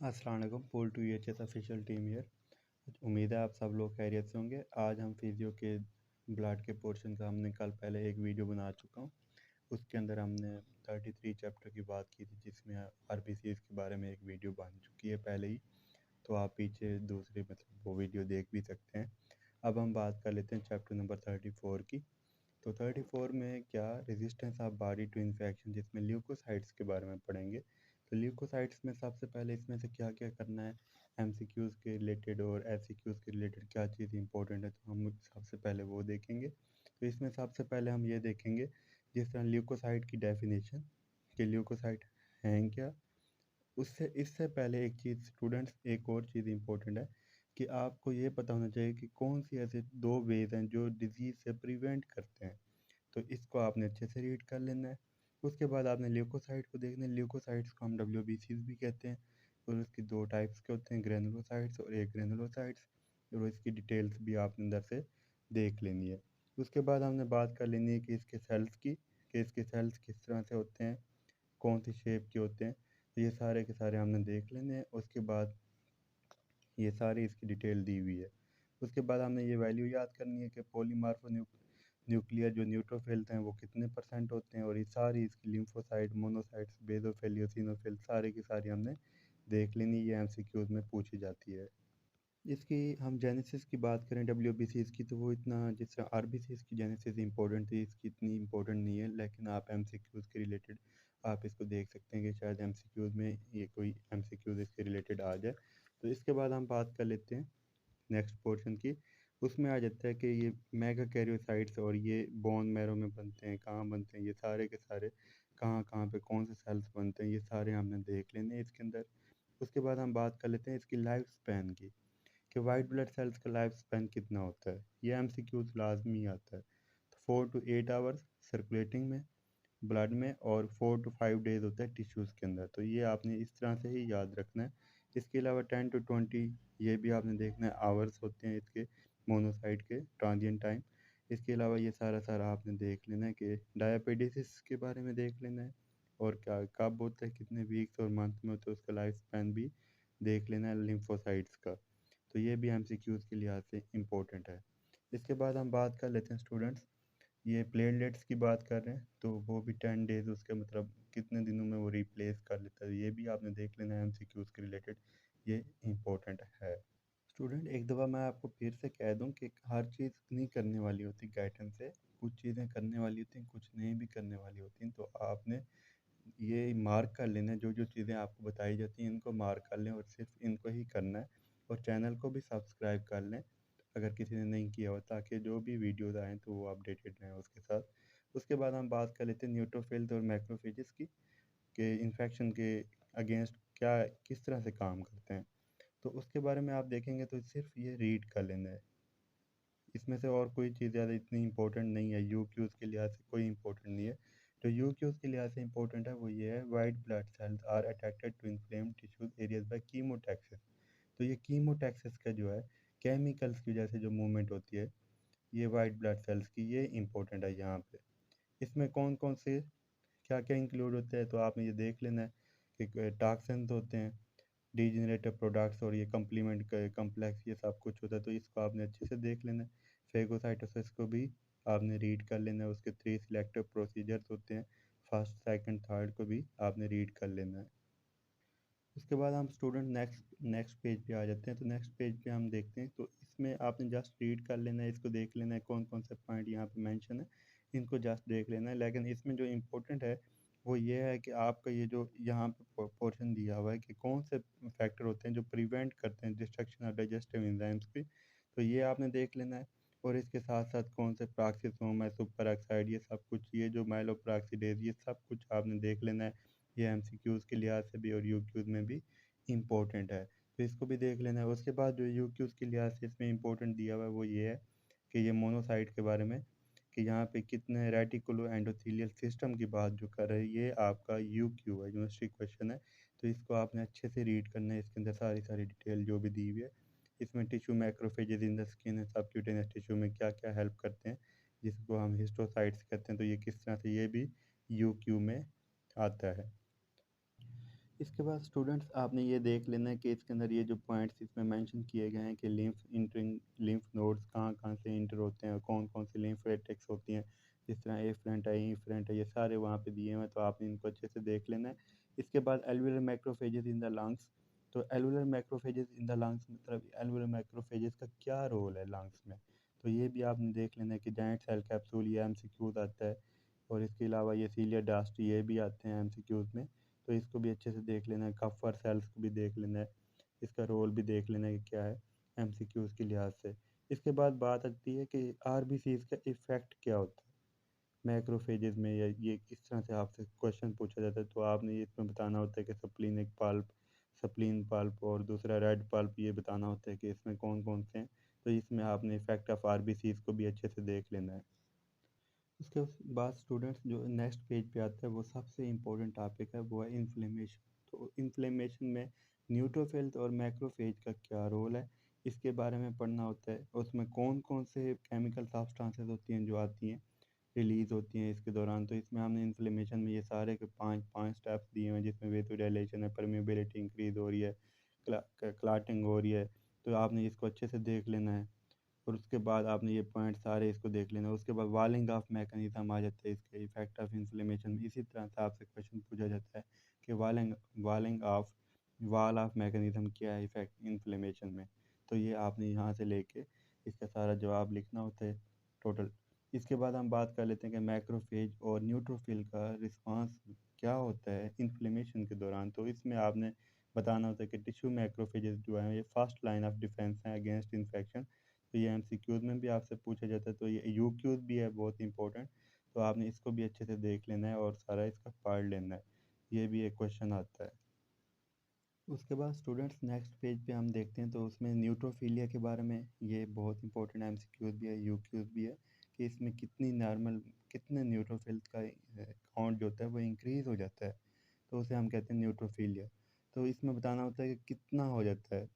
अस्सलाम वालेकुम। पोल टू EHS ऑफिशियल टीम हियर। उम्मीद है आप सब लोग खैरियत से होंगे। आज हम फिजियो के ब्लड के पोर्शन का हमने कल पहले एक वीडियो बना चुका हूँ। उसके अंदर हमने 33 चैप्टर की बात की थी, जिसमें RBCs के बारे में एक वीडियो बन चुकी है पहले ही, तो आप पीछे दूसरे वो वीडियो देख भी सकते हैं। अब हम बात कर लेते हैं चैप्टर नंबर 34 की। तो 34 में क्या resistance of body to infection, जिसमें ल्यूकोसाइट्स के बारे में पढ़ेंगे। तो ल्यूकोसाइट्स में सबसे पहले इसमें से क्या क्या करना है, MCQs के रिलेटेड और FCQs के रिलेटेड क्या चीज़ इंपॉर्टेंट है, तो हम सबसे पहले वो देखेंगे। तो इसमें सबसे पहले हम ये देखेंगे जिस तरह ल्यूकोसाइट की डेफिनेशन कि ल्यूकोसाइट हैं क्या। उससे इससे पहले एक चीज़ स्टूडेंट्स, एक और चीज़ इंपॉर्टेंट है कि आपको ये पता होना चाहिए कि कौन सी ऐसे दो वेज हैं जो डिजीज़ से प्रिवेंट करते हैं। तो इसको आपने अच्छे से रीड कर लेना है। उसके बाद आपने ल्यूकोसाइट को देखना है। ल्यूकोसाइट्स को हम WBCs भी कहते हैं, और उसकी दो टाइप्स के होते हैं, ग्रेनुलोसाइट्स और ग्रेनुलोसाइट्स, और इसकी डिटेल्स भी आपने अंदर से देख लेनी है। उसके बाद हमने बात कर लेनी है कि इसके सेल्स की, कि इसके सेल्स किस तरह से होते हैं, कौन सी शेप के होते हैं। तो ये सारे के सारे हमने देख लेने हैं। उसके बाद ये सारी इसकी डिटेल दी हुई है। उसके बाद हमने ये वैल्यू याद करनी है कि पॉलीमार्फो न्यूक्लियर जो न्यूट्रोफिल्स हैं वो कितने % होते हैं, और ये सारी इसकी लिम्फोसाइट, मोनोसाइट्स, बेसोफिल, एसिनोफिल सारी की सारी हमने देख लेनी। ये MCQs में पूछी जाती है। इसकी हम जेनेसिस की बात करें WBCs की, तो वो इतना, जिस तरह RBCs की जेनेसिस इंपॉर्टेंट थी, इसकी इतनी इंपॉर्टेंट नहीं है, लेकिन आप MCQs के रिलेटेड आप इसको देख सकते हैं कि शायद MCQs में ये कोई MCQs इसके रिलेटेड आ जाए। तो इसके बाद हम बात कर लेते हैं नेक्स्ट पोर्शन की। उसमें आ जाता है कि ये मेगा कैरियोसाइट्स और ये बोन मैरो में बनते हैं, कहाँ बनते हैं, ये सारे के सारे कहाँ कहाँ पे कौन से सेल्स बनते हैं, ये सारे हमने देख लेने हैं इसके अंदर। उसके बाद हम बात कर लेते हैं इसकी लाइफ स्पैन की, कि वाइट ब्लड सेल्स का लाइफ स्पैन कितना होता है। ये MCQs लाजमी आता है। तो 4 to 8 आवर्स सर्कुलेटिंग में, ब्लड में, और 4 to 5 डेज होता है टिश्यूज़ के अंदर। तो ये आपने इस तरह से ही याद रखना है। इसके अलावा 10 to 20 ये भी आपने देखना है आवर्स होते हैं इसके मोनोसाइट के ट्रांजिएंट टाइम। इसके अलावा ये सारा सारा आपने देख लेना है कि डायबिटीज़ के बारे में देख लेना है, और क्या कब होता है, कितने वीक्स और मंथ में होता है, उसका लाइफ स्पैन भी देख लेना है लिम्फोसाइट्स का। तो ये भी MCQs के लिहाज से इम्पोर्टेंट है। इसके बाद हम बात कर लेते हैं स्टूडेंट्स, ये प्लेटलेट्स की बात कर रहे हैं, तो वो भी 10 डेज़, उसके मतलब कितने दिनों में वो रिप्लेस कर लेता है, ये भी आपने देख लेना है MCQs के रिलेटेड। ये इम्पोर्टेंट है। स्टूडेंट, एक दफ़ा मैं आपको फिर से कह दूं कि हर चीज़ नहीं करने वाली होती गाइडेंस से। कुछ चीज़ें करने वाली होती हैं, कुछ नहीं भी करने वाली होती हैं। तो आपने ये मार्क कर लेना है, जो जो चीज़ें आपको बताई जाती हैं इनको मार्क कर लें और सिर्फ इनको ही करना है। और चैनल को भी सब्सक्राइब कर लें अगर किसी ने नहीं किया हो, ताकि जो भी वीडियोज़ आएँ तो वो अपडेटेड रहें उसके साथ। उसके बाद हम बात कर लेते हैं न्यूट्रोफिल्स और मैक्रोफेजेस की, कि इन्फेक्शन के अगेंस्ट क्या किस तरह से काम करते हैं। तो उसके बारे में आप देखेंगे तो सिर्फ ये रीड कर लेना है। इसमें से और कोई चीज़ ज़्यादा इतनी इंपॉर्टेंट नहीं है, UQs के लिहाज से कोई इंपॉर्टेंट नहीं है। जो UQs के लिहाज से इंपॉर्टेंट है वो ये है, white blood cells are attracted to inflamed tissues areas by chemotaxis. तो ये कीमोटैक्सिस का जो है केमिकल्स की वजह से जो मूवमेंट होती है ये वाइट ब्लड सेल्स की, ये इंपॉर्टेंट है यहाँ पे। इसमें कौन कौन से क्या क्या इंक्लूड होता है, तो आपने ये देख लेना है कि टॉक्सिन्स होते हैं, डीजेनरेटिव प्रोडक्ट्स, और ये कम्प्लीमेंट कम्प्लेक्स, ये सब कुछ होता है। तो इसको आपने अच्छे से देख लेना है। फेगोसाइटोसिस को भी आपने रीड कर लेना है। उसके 3 सिलेक्टिव प्रोसीजर्स होते हैं, फर्स्ट, सेकंड, थर्ड को भी आपने रीड कर लेना है। उसके बाद हम स्टूडेंट नेक्स्ट नेक्स्ट पेज पे आ जाते हैं। तो नेक्स्ट पेज पे हम देखते हैं, तो इसमें आपने जस्ट रीड कर लेना है, इसको देख लेना है कौन कौन से पॉइंट यहाँ पे मेंशन है, इनको जस्ट देख लेना है। लेकिन इसमें जो इम्पोर्टेंट है वो ये है कि आपका ये जो यहाँ पे पोर्शन दिया हुआ है कि कौन से फैक्टर होते हैं जो प्रिवेंट करते हैं डिस्ट्रक्शन ऑफ डाइजेस्टिव एंजाइम्स की, तो ये आपने देख लेना है। और इसके साथ साथ कौन से प्रॉक्सिसोम है, सुपर ऑक्साइड, ये सब कुछ, ये जो माइलोपेरोक्सीडेज, ये सब कुछ आपने देख लेना है। ये MCQs के लिहाज से भी और UQs में भी इम्पोर्टेंट है, तो इसको भी देख लेना है। उसके बाद जो UQs के लिहाज से इसमें इम्पोर्टेंट दिया हुआ है वो ये है कि ये मोनोसाइट के बारे में, कि यहाँ पे कितने रेटिकुलो एंडोथेलियल सिस्टम की बात जो कर रहे हैं, ये आपका UQ है, यूनिवर्सिटी क्वेश्चन है। तो इसको आपने अच्छे से रीड करना है। इसके अंदर सारी सारी डिटेल जो भी दी हुई है, इसमें tissue macrophages in the skin है, सबक्यूटेनियस टिश्यू में क्या क्या हेल्प करते हैं, जिसको हम हिस्टोसाइट्स कहते हैं, तो ये किस तरह से ये भी UQ में आता है। इसके बाद स्टूडेंट्स आपने ये देख लेना है कि इसके अंदर ये जो पॉइंट्स इसमें मेंशन किए गए हैं कि लिम्फ नोड्स कहाँ कहाँ से इंटर होते हैं और कौन कौन सी लिम्फ रेटिक्स होती हैं, जिस तरह एफरेंट है, इफरेंट है, ये सारे वहाँ पे दिए हुए हैं, तो आपने इनको अच्छे से देख लेना है। इसके बाद alveolar macrophages in the lungs. तो alveolar macrophages in the lungs मतलब एल्वुलर मैक्रोफेजेस का क्या रोल है लंग्स में, तो ये भी आपने देख लेना है कि जाइंट सेल कैप्सूल, ये एमसीक्यूज आता है। और इसके अलावा ये सीलिया डास्ट, ये भी आते हैं एमसीक्यूज में, तो इसको भी अच्छे से देख लेना है। कफर सेल्स को भी देख लेना है, इसका रोल भी देख लेना है कि क्या है एमसीक्यूज के लिहाज से। इसके बाद बात आती है कि आरबीसीज का इफ़ेक्ट क्या होता है मैक्रोफेजेस में, या ये किस तरह से आपसे क्वेश्चन पूछा जाता है, तो आपने ये इसमें बताना होता है कि सप्लीनिक पल्प, सप्लीन पल्प और दूसरा रेड पल्प, ये बताना होता है कि इसमें कौन कौन से हैं। तो इसमें आपने इफ़ेक्ट ऑफ आरबीसीज को भी अच्छे से देख लेना है। उसके बाद स्टूडेंट्स जो नेक्स्ट पेज पे आता है वो सबसे इम्पोर्टेंट टॉपिक है, वो है इन्फ्लेमेशन। तो इन्फ्लेमेशन में न्यूट्रोफिल्स और मैक्रोफेज का क्या रोल है, इसके बारे में पढ़ना होता है। उसमें कौन कौन से केमिकल सब्सटेंसेस होती हैं जो आती हैं, रिलीज़ होती हैं इसके दौरान। तो इसमें हमने इन्फ्लेमेशन में ये सारे के पाँच पाँच स्टेप्स दिए हुए हैं, जिसमें वेसोडाइलेशन है, परमेबिलिटी इंक्रीज़ हो रही है, क्लाटिंग हो रही है। तो आपने इसको अच्छे से देख लेना है और उसके बाद आपने ये पॉइंट सारे इसको देख लेना है। उसके बाद वॉलिंग ऑफ मैकेनिज्म आ जाता है, इसके इफेक्ट ऑफ इन्फ्लेमेशन में इसी तरह से आपसे क्वेश्चन पूछा जाता है कि वॉलिंग ऑफ वॉल ऑफ मैकेनिज्म क्या है इफेक्ट इन्फ्लेमेशन में। तो ये आपने यहाँ से लेके इसका सारा जवाब लिखना होता है टोटल। इसके बाद हम बात कर लेते हैं कि मैक्रोफेज और न्यूट्रोफिल का रिस्पांस क्या होता है इन्फ्लेमेशन के दौरान। तो इसमें आपने बताना होता है कि टिश्यू मैक्रोफेजेस जो है ये फर्स्ट लाइन ऑफ डिफेंस है अगेंस्ट इन्फेक्शन। तो ये एमसीक्यूज में भी आपसे पूछा जाता है, तो ये यूक्यूज भी है बहुत इंपॉर्टेंट। तो आपने इसको भी अच्छे से देख लेना है और सारा इसका पढ़ लेना है, ये भी एक क्वेश्चन आता है। उसके बाद स्टूडेंट्स नेक्स्ट पेज पे हम देखते हैं, तो उसमें न्यूट्रोफिलिया के बारे में ये बहुत इंपॉर्टेंट एमसीक्यूज भी है, यूक्यूज भी है, कि इसमें कितनी नॉर्मल कितने न्यूट्रोफिल्स का काउंट जो होता है वो इंक्रीज़ हो जाता है, तो उसे हम कहते हैं न्यूट्रोफिलिया। तो इसमें बताना होता है कि कितना हो जाता है।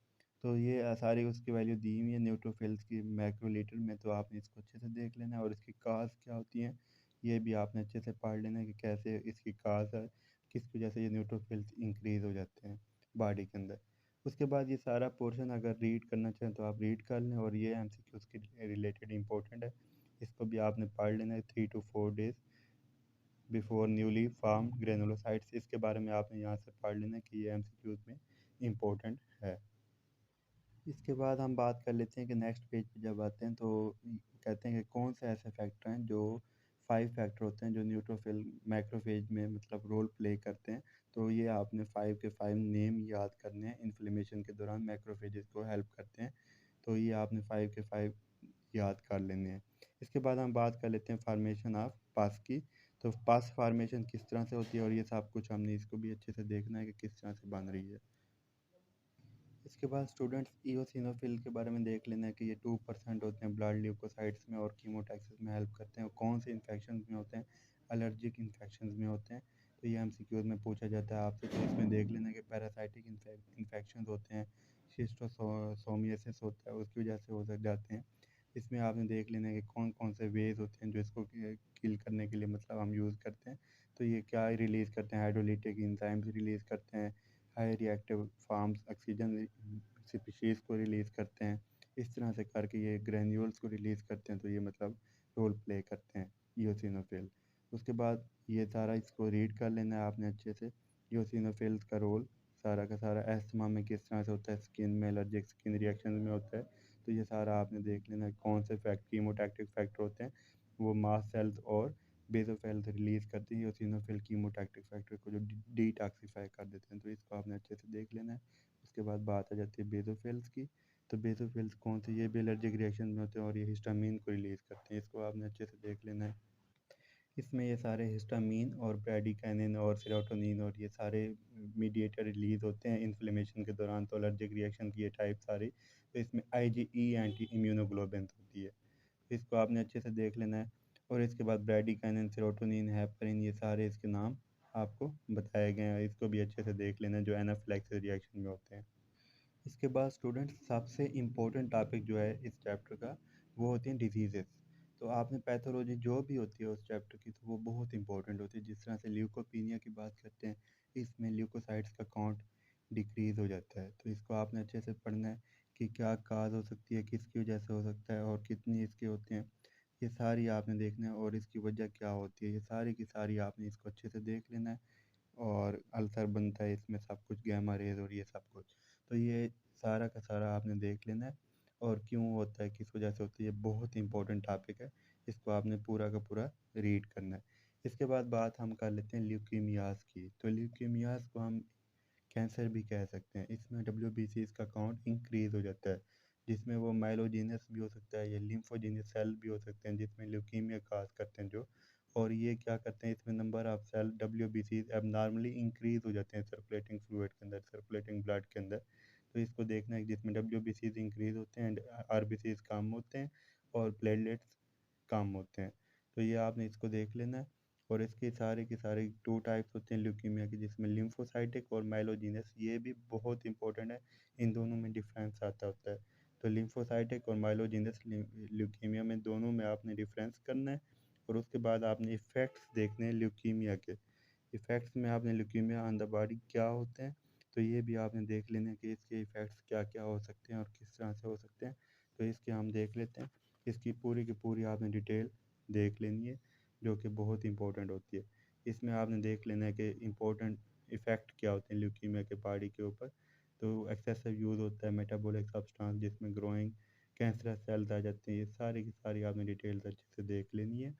तो ये सारी उसकी वैल्यू दी हुई है न्यूट्रोफिल्स की माइक्रोलीटर में, तो आपने इसको अच्छे से देख लेना है। और इसकी काज क्या होती हैं ये भी आपने अच्छे से पढ़ लेना है कि कैसे इसकी काज है, किस वजह से ये न्यूट्रोफिल्स इंक्रीज़ हो जाते हैं बॉडी के अंदर। उसके बाद ये सारा पोर्शन अगर रीड करना चाहें तो आप रीड कर लें, और ये एमसीक्यूज के रिलेटेड इंपॉर्टेंट है, इसको भी आपने पढ़ लेना है। 3 to 4 days before newly form granulocytes, इसके बारे में आपने यहाँ से पढ़ लेना कि ये एमसीक्यूज में इम्पोर्टेंट है। इसके बाद हम बात कर लेते हैं कि नेक्स्ट पेज पे जब आते हैं तो कहते हैं कि कौन से ऐसे फैक्टर हैं जो 5 फैक्टर होते हैं जो न्यूट्रोफिल मैक्रोफेज में मतलब रोल प्ले करते हैं। तो ये आपने 5 के 5 नेम याद करने हैं, इन्फ्लेमेशन के दौरान मैक्रोफेजेस को हेल्प करते हैं। तो ये आपने 5 के 5 याद कर लेने हैं। इसके बाद हम बात कर लेते हैं फार्मेशन ऑफ पास की। तो पास फार्मेशन किस तरह से होती है, और ये सब कुछ हमने इसको भी अच्छे से देखना है कि किस तरह से बन रही है। इसके बाद स्टूडेंट्स इओसिनोफिल के बारे में देख लेना है कि ये 2% होते हैं ब्लड ल्यूकोसाइट्स में और कीमोटैक्सिस में हेल्प करते हैं, और कौन से इन्फेक्शन में होते हैं, एलर्जिक इन्फेक्शन में होते हैं। तो ये एमसीक्यूज में पूछा जाता है आपसे, तो इसमें देख लेना कि पैरासाइटिक इन्फेक्शन होते हैं, शिस्टोसोमियासिस होता है, उसकी वजह से हो सक जाते हैं। इसमें आपने देख लेना है कि कौन कौन से वेज होते हैं जो इसको किल करने के लिए मतलब हम यूज़ करते हैं। तो ये क्या रिलीज़ करते हैं, हाइड्रोलिटिक इंजाइम्स रिलीज़ करते हैं, high reactive farms oxygen species को रिलीज़ करते हैं। इस तरह से करके ये ग्रैन्यूल्स को रिलीज़ करते हैं, तो ये मतलब रोल प्ले करते हैं ईओसिनोफिल। उसके बाद ये सारा इसको रीड कर लेना है आपने अच्छे से, ईओसिनोफिल्स का रोल सारा का सारा एस्थमा में किस तरह से होता है, स्किन में एलर्जिक स्किन रिएक्शन में होता है। तो ये सारा आपने देख लेना है कौन से कीमोटैक्टिक फैक्टर होते हैं, वो मास्ट सेल्स और बेसोफिल्स रिलीज़ करती है इओसिनोफिल कीमोटैक्टिक फैक्टर को, जो डिटॉक्सिफाई कर देते हैं। तो इसको आपने अच्छे से देख लेना है। उसके बाद बात आ जाती है बेसोफिल्स की। तो बेसोफिल्स कौन से, ये भी एलर्जिक रिएक्शन में होते हैं और ये हिस्टामीन को रिलीज़ करते हैं, इसको आपने अच्छे से देख लेना है। इसमें ये सारे हिस्टामीन और ब्रैडिकाइनिन और सेरोटोनिन और ये सारे मीडिएटर रिलीज़ होते हैं इन्फ्लेमेशन के दौरान। तो एलर्जिक रिएक्शन की ये टाइप सारी, तो इसमें आईजीई एंटी इम्यूनोग्लोबिन होती है, तो इसको आपने अच्छे से देख लेना है। और इसके बाद ब्रैडिकाइनिन, सेरोटोनिन, हेपरिन, ये सारे इसके नाम आपको बताए गए हैं, इसको भी अच्छे से देख लेना जो एनाफिलैक्सिस रिएक्शन में होते हैं। इसके बाद स्टूडेंट्स सबसे इम्पोर्टेंट टॉपिक जो है इस चैप्टर का, वो होती हैं डिजीज़ेस। तो आपने पैथोलॉजी जो भी होती है उस चैप्टर की, तो वो बहुत इंपॉर्टेंट होती है। जिस तरह से ल्यूकोपीनिया की बात करते हैं, इसमें ल्यूकोसाइट्स का काउंट डिक्रीज़ हो जाता है। तो इसको आपने अच्छे से पढ़ना है कि क्या काज़ हो सकती है, किसकी वजह से हो सकता है और कितनी इसके होते हैं। ये सारी आपने देखना है और इसकी वजह क्या होती है, ये सारी की सारी आपने इसको अच्छे से देख लेना है। और अल्सर बनता है इसमें सब कुछ, गामा रेज़ और ये सब कुछ। तो ये सारा का सारा आपने देख लेना है और क्यों होता है, किस वजह से होती है, बहुत ही इंपॉर्टेंट टॉपिक है। इसको आपने पूरा का पूरा रीड करना है। इसके बाद बात हम कर लेते हैं ल्यूकीमियाज़ की। तो ल्यूकीमियाज़ को हम कैंसर भी कह सकते हैं। इसमें डब्ल्यूबीसीज़ का काउंट इंक्रीज़ हो जाता है, जिसमें वो माइलोजेनस भी हो सकता है या लिम्फोजेनस सेल भी हो सकते हैं, जिसमें ल्यूकीमिया काज करते हैं जो। और ये क्या करते हैं, इसमें नंबर ऑफ सेल डब्ल्यूबीसीज़ एबनॉर्मली इंक्रीज़ हो जाते हैं सर्कुलेटिंग फ्लूइड के अंदर, सर्कुलेटिंग ब्लड के अंदर। तो इसको देखना है, जिसमें डब्ल्यूबीसीज़ इंक्रीज़ होते हैं एंड आरबीसीज़ कम होते हैं और प्लेटलेट्स कम होते हैं। तो ये आपने इसको देख लेना है। और इसके सारे के सारे 2 टाइप्स होते हैं ल्यूकीमिया के, जिसमें लिम्फोसाइटिक और माइलोजेनस, ये भी बहुत इंपॉर्टेंट है। इन दोनों में डिफरेंस आता होता है। तो लिम्फोसाइटिक और माइलोजेनस ल्यूकीमिया में, दोनों में आपने डिफरेंस करना है। और उसके बाद आपने इफ़ेक्ट्स देखने हैं ल्यूकीमिया के। इफ़ेक्ट्स में आपने ल्यूकीमिया ऑन द बॉडी क्या होते हैं, तो ये भी आपने देख लेना है कि इसके इफ़ेक्ट्स क्या-क्या हो सकते हैं और किस तरह से हो सकते हैं। तो इसके हम देख लेते हैं। इसकी पूरी की पूरी आपने डिटेल देख लेनी है, जो कि बहुत इंपॉर्टेंट होती है। इसमें आपने देख लेना है कि इम्पोर्टेंट इफ़ेक्ट क्या होते हैं ल्यूकीमिया के बॉडी के ऊपर। तो एक्सेसिव यूज़ होता है मेटाबॉलिक सब्सटेंस, जिसमें ग्रोइंग कैंसरस सेल्स आ जाते हैं। ये सारी की सारी आपने डिटेल्स अच्छे से देख लेनी है।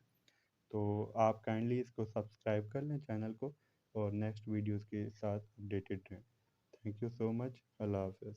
तो आप काइंडली इसको सब्सक्राइब कर लें चैनल को और नेक्स्ट वीडियोज़ के साथ अपडेटेड रहें। Thank you so much. अल्लाह हाफ़िज़।